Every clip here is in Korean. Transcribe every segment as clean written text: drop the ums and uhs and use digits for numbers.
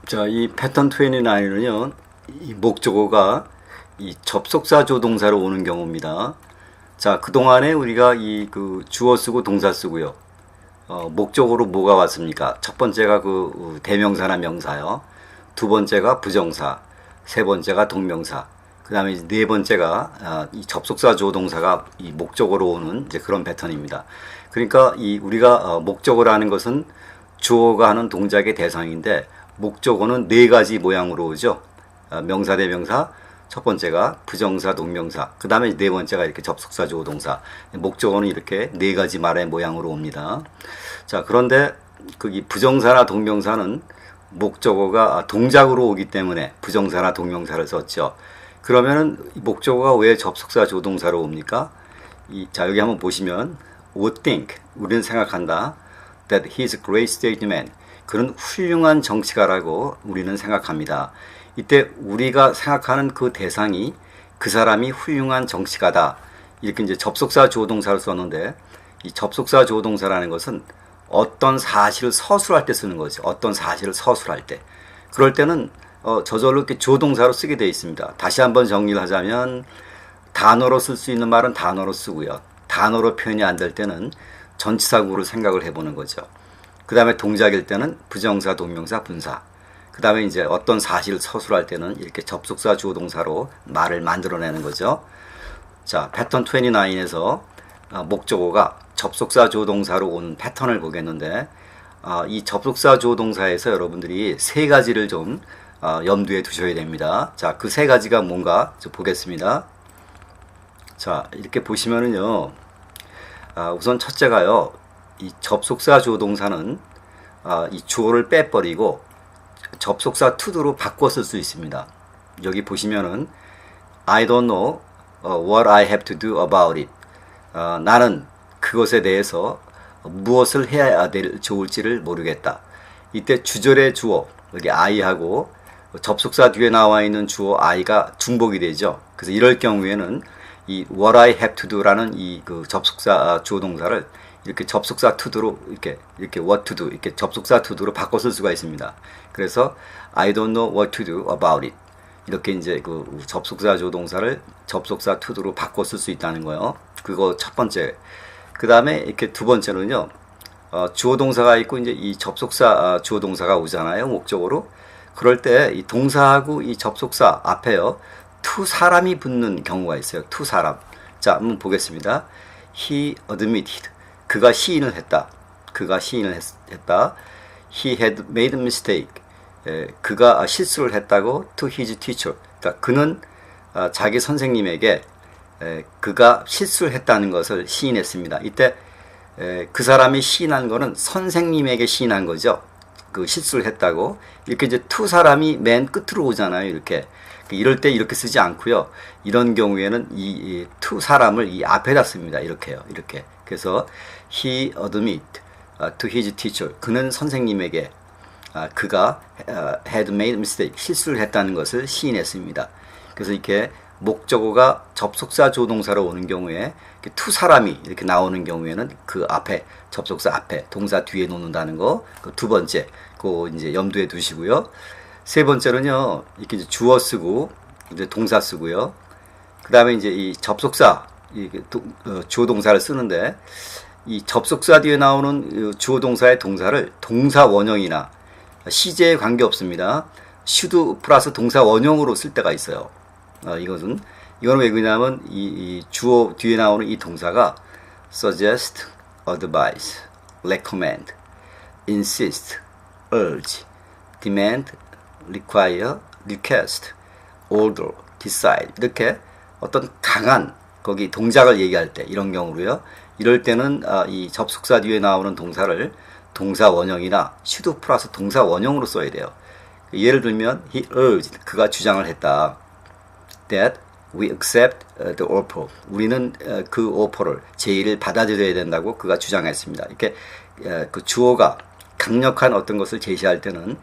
자, 이 패턴 29은요, 이 목적어가 이 접속사 조동사로 오는 경우입니다. 자, 그동안에 우리가 주어 쓰고 동사 쓰고요. 목적어로 뭐가 왔습니까? 첫 번째가 대명사나 명사요. 두 번째가 부정사. 세 번째가 동명사. 그 다음에 네 번째가 이 접속사 조동사가 이 목적어로 오는 이제 그런 패턴입니다. 그러니까 우리가 목적어라는 것은 주어가 하는 동작의 대상인데 목적어는 네 가지 모양으로 오죠. 명사, 대명사, 첫 번째가 부정사, 동명사, 그 다음에 네 번째가 이렇게 접속사, 조동사. 목적어는 이렇게 네 가지 말의 모양으로 옵니다. 자, 그런데 이 부정사나 동명사는 목적어가 동작으로 오기 때문에 부정사나 동명사를 썼죠. 그러면은 목적어가 왜 접속사, 조동사로 옵니까? 자, 여기 한번 보시면 would think, 우리는 생각한다. that he's a great statesman. 그는 훌륭한 정치가라고 우리는 생각합니다. 이때 우리가 생각하는 그 대상이 그 사람이 훌륭한 정치가다. 이렇게 이제 접속사 조동사를 썼는데 이 접속사 조동사라는 것은 어떤 사실을 서술할 때 쓰는 거죠. 어떤 사실을 서술할 때. 그럴 때는 저절로 이렇게 조동사로 쓰게 되어 있습니다. 다시 한번 정리를 하자면 단어로 쓸 수 있는 말은 단어로 쓰고요. 단어로 표현이 안 될 때는 전치사구로 생각을 해보는 거죠. 그 다음에 동작일 때는 부정사, 동명사, 분사. 그 다음에 이제 어떤 사실을 서술할 때는 이렇게 접속사 주어동사로 말을 만들어내는 거죠. 자, 패턴 29에서 목적어가 접속사 주어동사로 오는 패턴을 보겠는데 이 접속사 주어동사에서 여러분들이 세 가지를 좀 염두에 두셔야 됩니다. 자, 그 세 가지가 뭔가 좀 보겠습니다. 자, 이렇게 보시면은요. 우선 첫째가요. 이 접속사 주어동사는 이 주어를 빼버리고 접속사 to도로 바꿔 쓸 수 있습니다. 여기 보시면은 I don't know what I have to do about it. 나는 그것에 대해서 무엇을 해야 좋을지를 모르겠다. 이때 주절의 주어, 여기 I하고 접속사 뒤에 나와 있는 주어 I가 중복이 되죠. 그래서 이럴 경우에는 이 what I have to do라는 그 접속사 주어 동사를 이렇게 접속사 to도로 이렇게 what to do 이렇게 접속사 to도로 바꿔 쓸 수가 있습니다. 그래서 I don't know what to do about it. 이렇게 이제 그 접속사 주어 동사를 접속사 to도로 바꿔 쓸 수 있다는 거예요. 그거 첫 번째. 그 다음에 이렇게 두 번째는요. 주어 동사가 있고 이제 이 접속사 주어 동사가 오잖아요. 목적으로. 그럴 때 이 동사하고 이 접속사 앞에요. to 사람이 붙는 경우가 있어요. to 사람. 자, 한번 보겠습니다. He admitted. 그가 시인을 했다. 그가 시인을 했다. He had made a mistake. 그가 실수를 했다고 to his teacher. 그러니까 그는 자기 선생님에게 그가 실수를 했다는 것을 시인했습니다. 이때 그 사람이 시인한 거는 선생님에게 시인한 거죠. 그 실수를 했다고. 이렇게 이제 to 사람이 맨 끝으로 오잖아요. 이렇게. 이럴 때 이렇게 쓰지 않고요. 이런 경우에는 이 to 사람을 이 앞에다 씁니다. 이렇게요. 이렇게. 그래서 he admitted to his teacher. 그는 선생님에게 그가 had made a mistake. 실수를 했다는 것을 시인했습니다. 그래서 이렇게 목적어가 접속사 조동사로 오는 경우에 to 사람이 이렇게 나오는 경우에는 그 앞에 접속사 앞에 동사 뒤에 놓는다는 거. 그 두 번째, 그거 이제 염두에 두시고요. 세 번째는요, 이렇게 이제 주어 쓰고 이제 동사 쓰고요. 그 다음에 이제 이 접속사 주어 동사를 쓰는데 이 접속사 뒤에 나오는 주어 동사의 동사를 동사 원형이나 시제에 관계 없습니다. should 플러스 동사 원형으로 쓸 때가 있어요. 이거는 왜 그러냐면 이 주어 뒤에 나오는 이 동사가 suggest, advise, recommend, insist, urge, demand, require, request, order, decide 이렇게 어떤 강한 거기 동작을 얘기할 때 이런 경우로요. 이럴 때는 이 접속사 뒤에 나오는 동사를 동사 원형이나 should 플러스 동사 원형으로 써야 돼요. 예를 들면 he urged 그가 주장을 했다. that we accept the offer. 우리는 그 오퍼를 제의를 받아들여야 된다고 그가 주장했습니다. 이렇게 그 주어가 강력한 어떤 것을 제시할 때는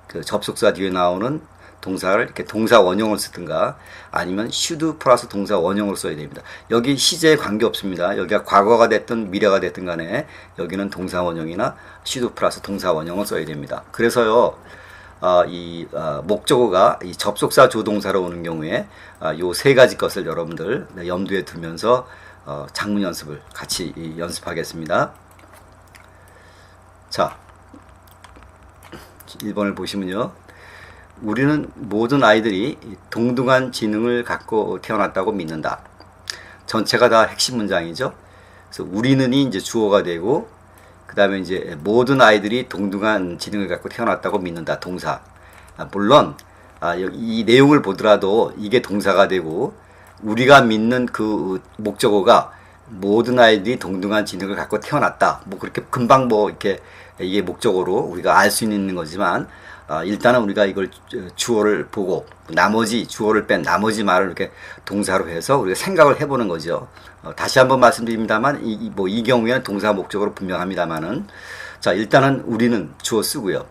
그 접속사 뒤에 나오는 동사를 이렇게 동사 원형을 쓰든가 아니면 should 플러스 동사 원형으로 써야 됩니다. 여기 시제에 관계 없습니다. 여기가 과거가 됐든 미래가 됐든 간에 여기는 동사 원형이나 should 플러스 동사 원형을 써야 됩니다. 그래서요, 목적어가 이 접속사 조동사로 오는 경우에 요 세 가지 것을 여러분들 염두에 두면서 작문 연습을 같이 연습하겠습니다. 자, 1번을 보시면요. 우리는 모든 아이들이 동등한 지능을 갖고 태어났다고 믿는다. 전체가 다 핵심 문장이죠. 그래서 우리는이 이제 주어가 되고, 그 다음에 이제 모든 아이들이 동등한 지능을 갖고 태어났다고 믿는다. 동사. 물론, 이 내용을 보더라도 이게 동사가 되고, 우리가 믿는 그 목적어가 모든 아이들이 동등한 지능을 갖고 태어났다. 뭐 그렇게 금방 뭐 이렇게 이게 목적어로 우리가 알 수 있는 거지만, 일단은 우리가 이걸 주어를 보고 나머지 주어를 뺀 나머지 말을 이렇게 동사로 해서 우리가 생각을 해보는 거죠. 다시 한번 말씀드립니다만 이 경우에는 동사 목적으로 분명합니다만은, 자, 일단은 우리는 주어 쓰고요.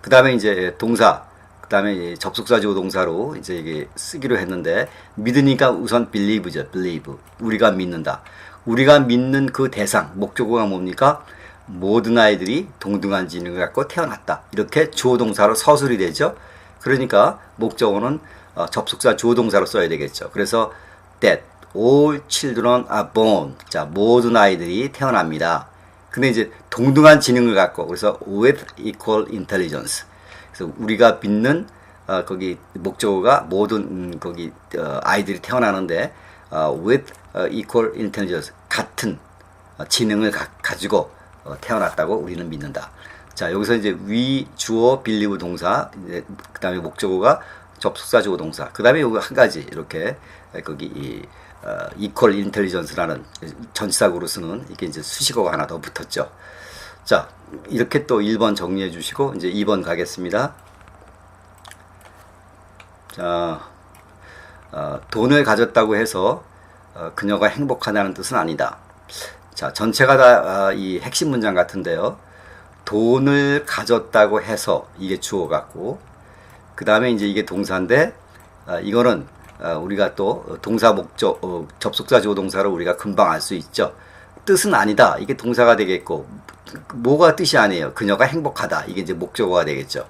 그 다음에 이제 동사, 그 다음에 접속사 조동사로 이제 이게 쓰기로 했는데, 믿으니까 우선 believe죠. believe. 우리가 믿는다. 우리가 믿는 그 대상 목적어가 뭡니까? 모든 아이들이 동등한 지능을 갖고 태어났다. 이렇게 주어동사로 서술이 되죠. 그러니까 목적어는 접속사 주어동사로 써야 되겠죠. 그래서 that all children are born. 자, 모든 아이들이 태어납니다. 근데 이제 동등한 지능을 갖고, 그래서 with equal intelligence. 그래서 우리가 믿는 거기 목적어가 모든 거기 아이들이 태어나는데 with equal intelligence, 같은 지능을 가지고 태어났다고 우리는 믿는다. 자, 여기서 이제 위 주어 believe 동사, 그 다음에 목적어가 접속사 주어 동사, 그 다음에 여기 한 가지 이렇게 거기 equal intelligence라는 전치사구로 쓰는 이게 이제 수식어가 하나 더 붙었죠. 자, 이렇게 또 1번 정리해 주시고 이제 2번 가겠습니다. 자, 돈을 가졌다고 해서 그녀가 행복하다는 뜻은 아니다. 자, 전체가 다 이 핵심 문장 같은데요. 돈을 가졌다고 해서 이게 주어 같고, 그 다음에 이제 이게 동사인데, 이거는 우리가 또 동사 목적, 접속사 조동사로 우리가 금방 알 수 있죠. 뜻은 아니다. 이게 동사가 되겠고, 뭐가 뜻이 아니에요. 그녀가 행복하다. 이게 이제 목적어가 되겠죠.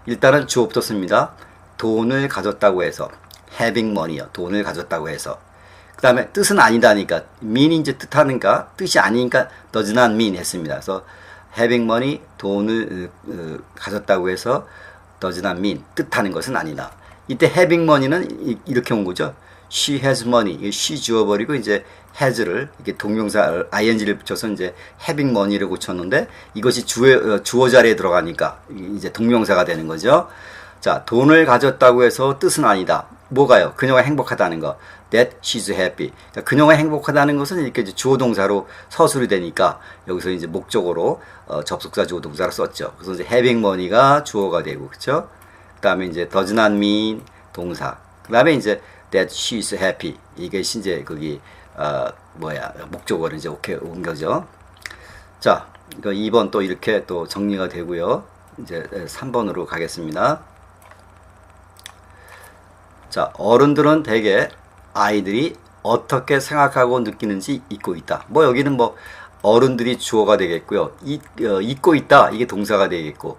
일단은 주어부터 씁니다. 돈을 가졌다고 해서, having money요. 돈을 가졌다고 해서. 그 다음에 뜻은 아니다니까, mean이 이제 뜻하니까, 뜻이 아니니까 does not mean 했습니다. 그래서 having money, 돈을 가졌다고 해서 does not mean, 뜻하는 것은 아니다. 이때 having money는 이렇게 온 거죠. she has money, she 지워버리고 이제 has를 이렇게 동명사 ing를 붙여서 이제 having money를 고쳤는데, 이것이 주어 자리에 들어가니까 이제 동명사가 되는 거죠. 자, 돈을 가졌다고 해서 뜻은 아니다. 뭐가요? 그녀가 행복하다는 거. That she's happy. 자, 그녀가 행복하다는 것은 이렇게 이제 주어 동사로 서술이 되니까 여기서 이제 목적어로 접속사 주어 동사로 썼죠. 그래서 이제 having money가 주어가 되고, 그렇죠? 그다음에 이제 does not mean 동사. 그다음에 이제 that she's happy. 이게 이제 거기 목적어로 이제 오케이 온 거죠. 자, 2번 또 이렇게 또 정리가 되고요. 이제 3번으로 가겠습니다. 자, 어른들은 대개 아이들이 어떻게 생각하고 느끼는지 잊고 있다. 뭐 여기는 뭐 어른들이 주어가 되겠고요. 잊고 있다. 이게 동사가 되겠고.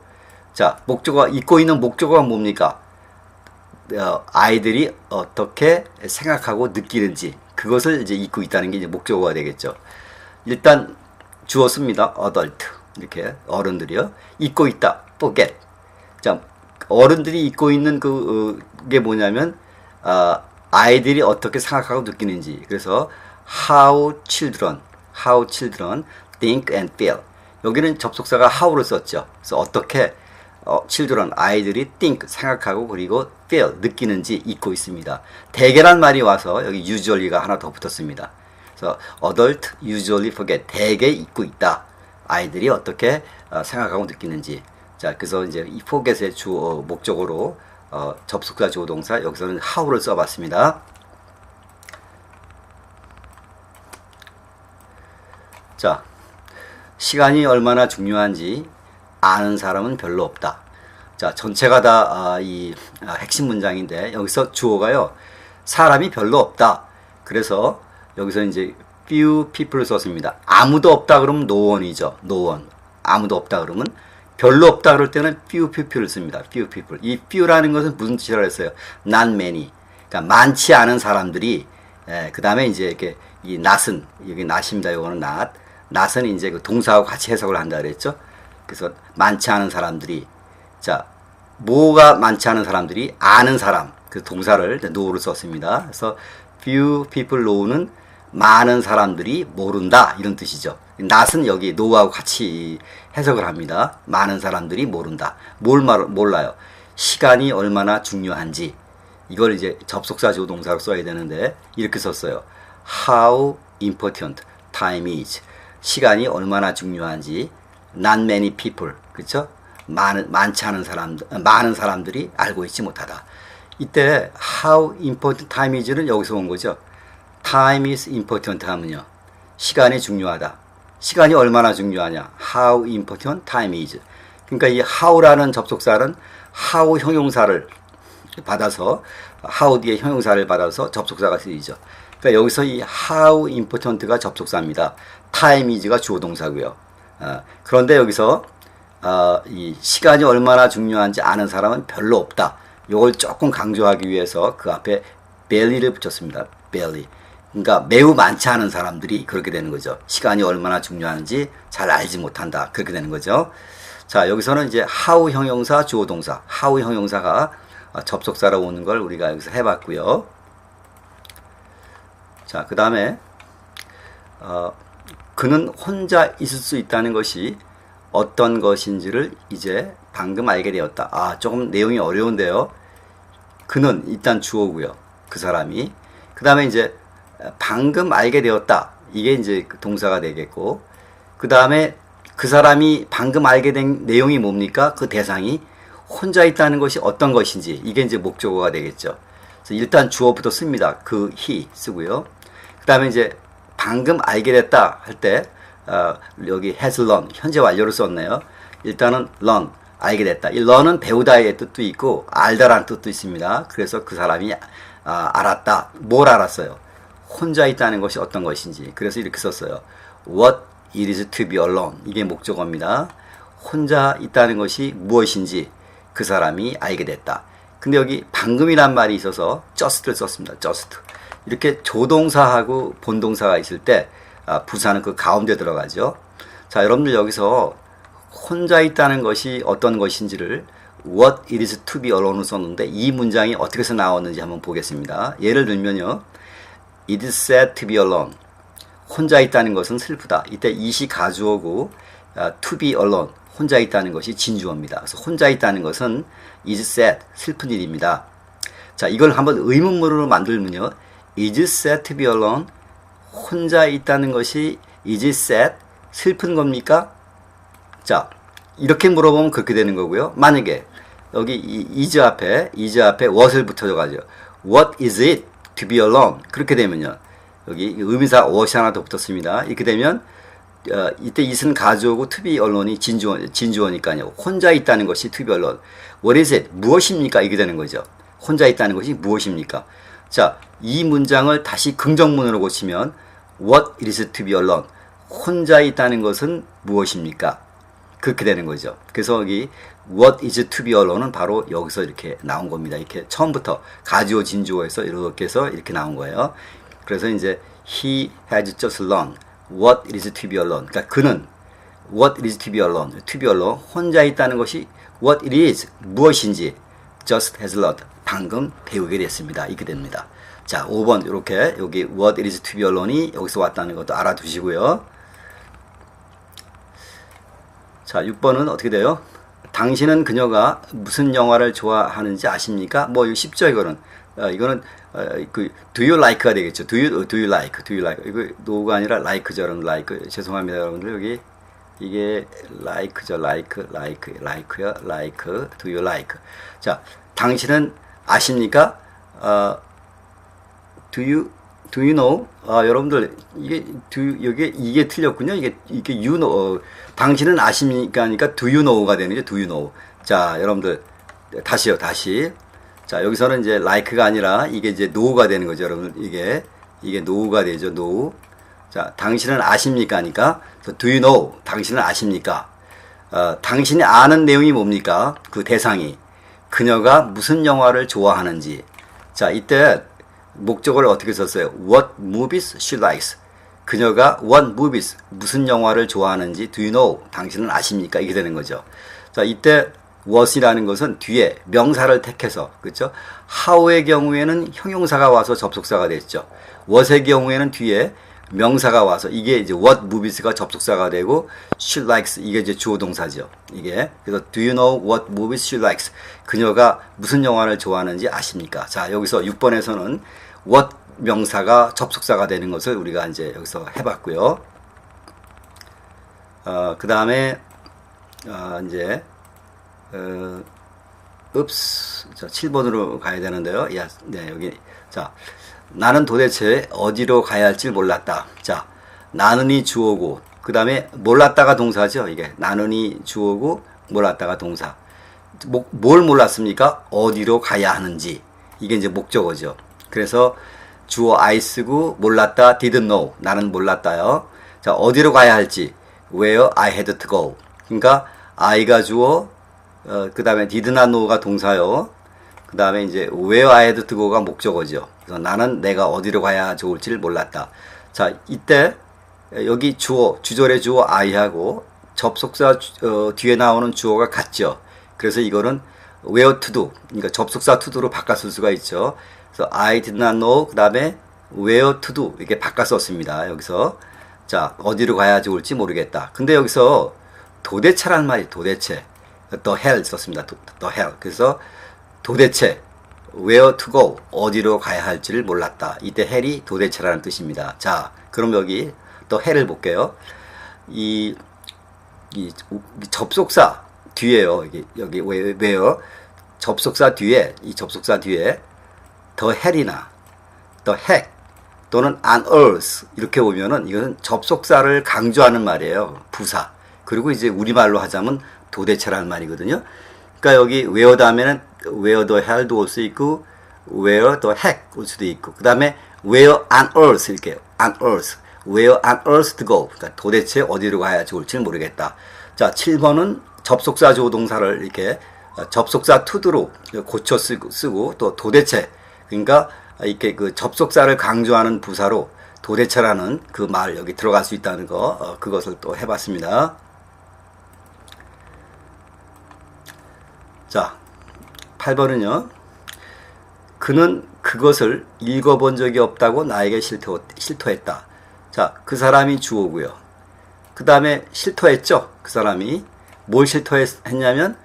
자, 목적어가 잊고 있는 목적어가 뭡니까? 아이들이 어떻게 생각하고 느끼는지 그것을 이제 잊고 있다는 게 이제 목적어가 되겠죠. 일단 주어 씁니다. adult. 이렇게 어른들이요. 잊고 있다. forget. 자, 어른들이 잊고 있는 그게 뭐냐면 아이들이 어떻게 생각하고 느끼는지. 그래서 how children think and feel. 여기는 접속사가 how를 썼죠. 그래서 어떻게 children 아이들이 think 생각하고 그리고 feel 느끼는지 잊고 있습니다. 대개란 말이 와서 여기 usually가 하나 더 붙었습니다. 그래서 adult usually forget. 대개 잊고 있다. 아이들이 어떻게 생각하고 느끼는지. 자, 그래서 이제 이 forget의 주어 목적어로 접속사 주어 동사, 여기서는 how를 써봤습니다. 자, 시간이 얼마나 중요한지 아는 사람은 별로 없다. 자, 전체가 다 이 핵심 문장인데 여기서 주어가요, 사람이 별로 없다. 그래서 여기서 이제 few people을 썼습니다. 아무도 없다 그러면 no one이죠. no one. 아무도 없다 그러면 별로 없다 그럴 때는 few people을 씁니다. few people. 이 few라는 것은 무슨 뜻이라고 했어요? not many. 그러니까 많지 않은 사람들이, 그 다음에 이제 이렇게 이 not은, 여기 not입니다. 요거는 not. not은 이제 그 동사하고 같이 해석을 한다 그랬죠? 그래서 많지 않은 사람들이, 자, 뭐가 많지 않은 사람들이 아는 사람, 그 동사를 know를 썼습니다. 그래서 few people know는 많은 사람들이 모른다 이런 뜻이죠. not은 여기 know하고 같이 해석을 합니다. 많은 사람들이 모른다. 몰라요? 시간이 얼마나 중요한지. 이걸 이제 접속사 조동사로 써야 되는데 이렇게 썼어요. How important time is. 시간이 얼마나 중요한지 not many people. 그렇죠? 많지 않은 많은 사람들이 알고 있지 못하다. 이때 how important time is는 여기서 온 거죠. time is important 하면요. 시간이 중요하다. 시간이 얼마나 중요하냐. How important time is. 그러니까 이 how라는 접속사는 how 형용사를 받아서 how 뒤에 형용사를 받아서 접속사가 쓰이죠. 그러니까 여기서 이 how important가 접속사입니다. time is가 주어 동사고요. 그런데 여기서 이 시간이 얼마나 중요한지 아는 사람은 별로 없다. 이걸 조금 강조하기 위해서 그 앞에 barely를 붙였습니다. barely. 그러니까 매우 많지 않은 사람들이 그렇게 되는 거죠. 시간이 얼마나 중요한지 잘 알지 못한다. 그렇게 되는 거죠. 자, 여기서는 이제 how 형용사, 주어 동사. how 형용사가 접속사로 오는 걸 우리가 여기서 해봤고요. 자, 그 다음에 그는 혼자 있을 수 있다는 것이 어떤 것인지를 이제 방금 알게 되었다. 조금 내용이 어려운데요. 그는 일단 주어고요. 그 사람이. 그 다음에 이제 방금 알게 되었다. 이게 이제 동사가 되겠고, 그 다음에 그 사람이 방금 알게 된 내용이 뭡니까? 그 대상이 혼자 있다는 것이 어떤 것인지, 이게 이제 목적어가 되겠죠. 그래서 일단 주어부터 씁니다. 그 he 쓰고요. 그 다음에 이제 방금 알게 됐다 할 때, 여기 has learned, 현재 완료를 썼네요. 일단은 learn, 알게 됐다. 이 learn은 배우다의 뜻도 있고, 알다라는 뜻도 있습니다. 그래서 그 사람이 알았다. 뭘 알았어요? 혼자 있다는 것이 어떤 것인지. 그래서 이렇게 썼어요. What it is to be alone. 이게 목적어입니다. 혼자 있다는 것이 무엇인지 그 사람이 알게 됐다. 근데 여기 방금이란 말이 있어서 just를 썼습니다. just. 이렇게 조동사하고 본동사가 있을 때 부사는 그 가운데 들어가죠. 자, 여러분들 여기서 혼자 있다는 것이 어떤 것인지를 What it is to be alone을 썼는데 이 문장이 어떻게 해서 나왔는지 한번 보겠습니다. 예를 들면요. It is sad to be alone. 혼자 있다는 것은 슬프다. 이때 it이 가주어고 to be alone. 혼자 있다는 것이 진주어입니다. 그래서 혼자 있다는 것은 is sad. 슬픈 일입니다. 자, 이걸 한번 의문문으로 만들면요. Is sad to be alone. 혼자 있다는 것이 is sad. 슬픈 겁니까? 자, 이렇게 물어보면 그렇게 되는 거고요. 만약에 여기 is 앞에 what을 붙여줘가죠. What is it to be alone? 그렇게 되면요. 여기 의미사 what이 하나 더 붙었습니다. 이렇게 되면 이때 it은 가주어고 to be alone이 진주어니까요. 혼자 있다는 것이 to be alone. What is it? 무엇입니까? 이게 되는 거죠. 혼자 있다는 것이 무엇입니까? 자, 이 문장을 다시 긍정문으로 고치면 What it is to be alone. 혼자 있다는 것은 무엇입니까? 그렇게 되는 거죠. 그래서 여기 What is to be alone은 바로 여기서 이렇게 나온 겁니다. 이렇게 처음부터 가주어 진주어에서 이렇게 해서 이렇게 나온 거예요. 그래서 이제 He has just learned what it is to be alone. 그러니까 그는 what it is to be alone. to be alone. 혼자 있다는 것이 what it is. 무엇인지 just has learned. 방금 배우게 됐습니다. 이렇게 됩니다. 자, 5번 이렇게 여기 what it is to be alone이 여기서 왔다는 것도 알아두시고요. 자, 6번은 어떻게 돼요? 당신은 그녀가 무슨 영화를 좋아하는지 아십니까? 뭐 이거 쉽죠, 이거는. 이거는 그 do you like가 되겠죠. do you like 이거 no가 아니라 like죠, 여러분. like. 죄송합니다, 여러분들. 여기 이게 like죠. like요. do you like. 자, 당신은 아십니까? do you know? 여러분들 이게 이게 틀렸군요. 이게 you know. 당신은 아십니까? 하니까 do you know가 되는 거죠. do you know. 자, 여러분들 다시. 자, 여기서는 이제 like가 아니라 이게 이제 know가 되는 거죠, 여러분. 이게 know가 되죠. know. 자, 당신은 아십니까? 하니까 do you know? 당신은 아십니까? 당신이 아는 내용이 뭡니까? 그 대상이. 그녀가 무슨 영화를 좋아하는지. 자, 이때 목적어를 어떻게 썼어요? What movies she likes. 그녀가 what movies, 무슨 영화를 좋아하는지 do you know? 당신은 아십니까? 이게 되는 거죠. 자, 이때 what이라는 것은 뒤에 명사를 택해서, 그렇죠? how의 경우에는 형용사가 와서 접속사가 됐죠. what의 경우에는 뒤에 명사가 와서 이게 이제 what movies가 접속사가 되고 she likes 이게 이제 주어 동사죠. 이게 그래서 do you know what movies she likes? 그녀가 무슨 영화를 좋아하는지 아십니까? 자, 여기서 6번에서는 what 명사가 접속사가 되는 것을 우리가 이제 여기서 해봤고요. 그 다음에 이제 자, 7번으로 가야 되는데요. 야, 네, 여기 자. 나는 도대체 어디로 가야 할지 몰랐다. 자, 나는이 주어고, 그 다음에 몰랐다가 동사죠. 이게 나는이 주어고, 몰랐다가 동사. 뭘 몰랐습니까? 어디로 가야 하는지. 이게 이제 목적어죠. 그래서 주어 I 쓰고 몰랐다, didn't know. 나는 몰랐다요. 자, 어디로 가야 할지. Where I had to go. 그러니까 I가 주어, 그 다음에 did not know가 동사요. 그 다음에 이제 where I had to go가 목적어죠. 그래서 나는 내가 어디로 가야 좋을지를 몰랐다. 자, 이때 여기 주어, 주절의 주어 I하고 접속사 뒤에 나오는 주어가 같죠. 그래서 이거는 where to do, 그러니까 접속사 to do로 바꿔 쓸 수가 있죠. 그래서 I did not know, 그 다음에 where to do 이렇게 바꿔 썼습니다. 여기서 자, 어디로 가야 좋을지 모르겠다. 근데 여기서 도대체란 말이 도대체 the hell 썼습니다. the hell. 그래서 도대체 where to go 어디로 가야 할지를 몰랐다. 이때 hell이 도대체라는 뜻입니다. 자, 그럼 여기 또 hell을 볼게요. 이 접속사 뒤에요. 여기 where 접속사 뒤에 이 접속사 뒤에 the hell이나 the heck 또는 on earth 이렇게 보면은 이것은 접속사를 강조하는 말이에요. 부사. 그리고 이제 우리말로 하자면 도대체라는 말이거든요. 그러니까 여기 where 다음에는 where the hell도 올 수 있고 where the heck 올 수도 있고 그 다음에 where on earth 이렇게 on earth where on earth to go 그러니까 도대체 어디로 가야 좋을지 모르겠다. 자, 7번은 접속사 조동사를 이렇게 접속사 to도로 고쳐 쓰고 또 도대체 그러니까 이렇게 그 접속사를 강조하는 부사로 도대체라는 그 말 여기 들어갈 수 있다는 거 그것을 또 해봤습니다. 자, 8번은요. 그는 그것을 읽어본 적이 없다고 나에게 실토했다. 자, 그 사람이 주어고요. 그 다음에 실토했죠. 그 사람이 뭘 실토했냐면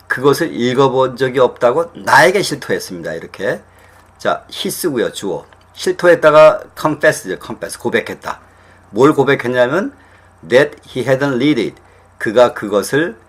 그것을 읽어본 적이 없다고 나에게 실토했습니다. 이렇게. 자, he 쓰고요. 주어. 실토했다가 confess죠. confess. 고백했다. 뭘 고백했냐면 that he hadn't read it. 그가 그것을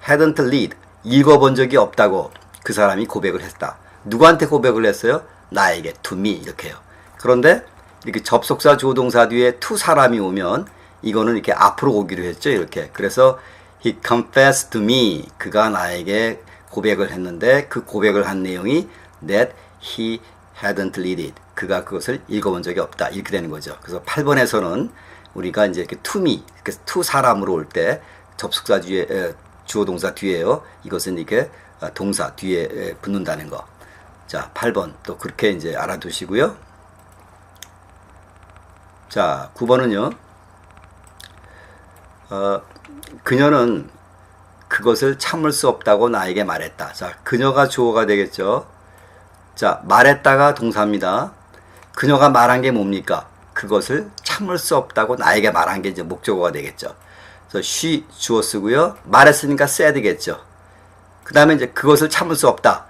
hadn't read. 읽어본 적이 없다고 그 사람이 고백을 했다. 누구한테 고백을 했어요? 나에게, to me 이렇게요. 그런데 이렇게 접속사 조동사 뒤에 to 사람이 오면 이거는 이렇게 앞으로 오기로 했죠. 이렇게. 그래서 he confessed to me. 그가 나에게 고백을 했는데 그 고백을 한 내용이 that he hadn't read it. 그가 그것을 읽어본 적이 없다. 이렇게 되는 거죠. 그래서 8번에서는 우리가 이제 이렇게 to me, to 사람으로 올 때 접속사 뒤에 주어 동사 뒤에요. 이것은 이렇게 동사 뒤에 붙는다는 거. 자, 8번 또 그렇게 이제 알아두시고요. 자, 9번은요. 그녀는 그것을 참을 수 없다고 나에게 말했다. 자, 그녀가 주어가 되겠죠. 자, 말했다가 동사입니다. 그녀가 말한 게 뭡니까? 그것을 참을 수 없다고 나에게 말한 게 이제 목적어가 되겠죠. 그래서 she 주어 쓰고요. 말했으니까 said겠죠. 그 다음에 이제 그것을 참을 수 없다.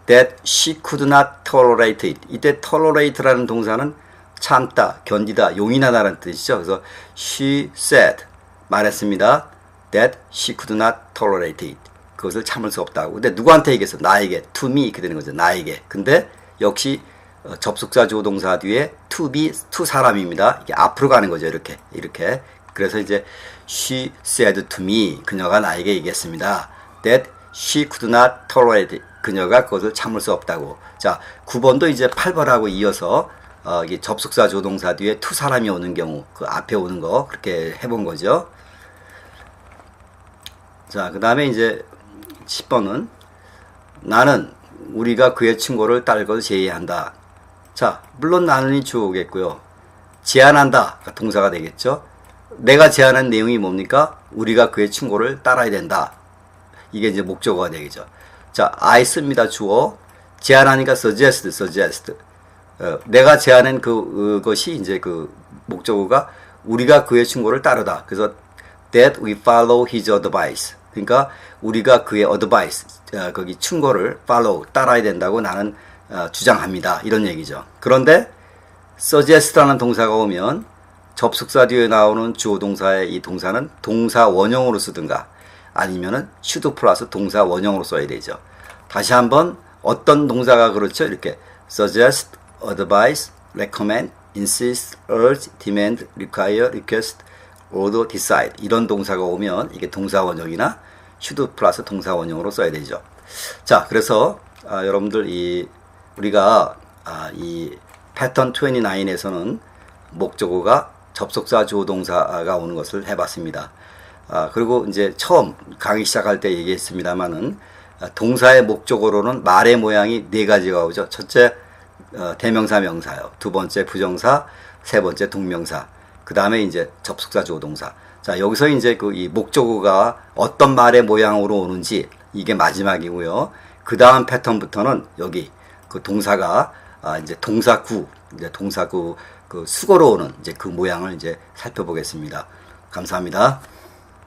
That she could not tolerate it. 이때 tolerate라는 동사는 참다, 견디다, 용인하다라는 뜻이죠. 그래서 she said 말했습니다. That she could not tolerate it. 그것을 참을 수 없다고. 근데 누구한테 얘기했어? 나에게, to me 이렇게 되는 거죠. 나에게. 근데 역시 접속사 조동사 뒤에 to be, to 사람입니다. 이게 앞으로 가는 거죠. 이렇게. 그래서 이제 she said to me. 그녀가 나에게 얘기했습니다. That she could not tolerate it. 그녀가 그것을 참을 수 없다고. 자, 9번도 이제 8번하고 이어서 이게 접속사 조동사 뒤에 to 사람이 오는 경우, 그 앞에 오는 거 그렇게 해본 거죠. 자, 그 다음에 이제 10번은 나는 우리가 그의 충고를 따를 것을 제의한다. 자, 물론 나는이 주어겠고요. 제안한다 동사가 되겠죠. 내가 제안한 내용이 뭡니까? 우리가 그의 충고를 따라야 된다. 이게 이제 목적어가 되겠죠. 자, I 씁니다. 주어. 제안하니까 suggest. 내가 제안한 그것이 이제 그 목적어가 우리가 그의 충고를 따르다. 그래서 that we follow his advice. 그러니까 우리가 그의 advice, 거기 충고를 follow, 따라야 된다고 나는 주장합니다. 이런 얘기죠. 그런데 suggest라는 동사가 오면 접속사 뒤에 나오는 주어 동사의 이 동사는 동사 원형으로 쓰든가 아니면은 should 플러스 동사 원형으로 써야 되죠. 다시 한번 어떤 동사가 그렇죠? 이렇게 suggest, advise, recommend, insist, urge, demand, require, request, order, decide 이런 동사가 오면 이게 동사 원형이나 should 플러스 동사 원형으로 써야 되죠. 자, 그래서 여러분들 우리가 이 패턴 29에서는 목적어가 접속사 주어 동사가 오는 것을 해봤습니다. 그리고 이제 처음 강의 시작할 때 얘기했습니다만은 동사의 목적어로는 말의 모양이 네 가지가 오죠. 첫째 대명사 명사요. 두 번째 부정사, 세 번째 동명사. 그 다음에 이제 접속사 주어 동사. 자, 여기서 이제 이 목적어가 어떤 말의 모양으로 오는지 이게 마지막이고요. 그 다음 패턴부터는 여기 그 동사가 이제 동사구, 이제 동사구 그 수거로 오는 이제 그 모양을 이제 살펴보겠습니다. 감사합니다.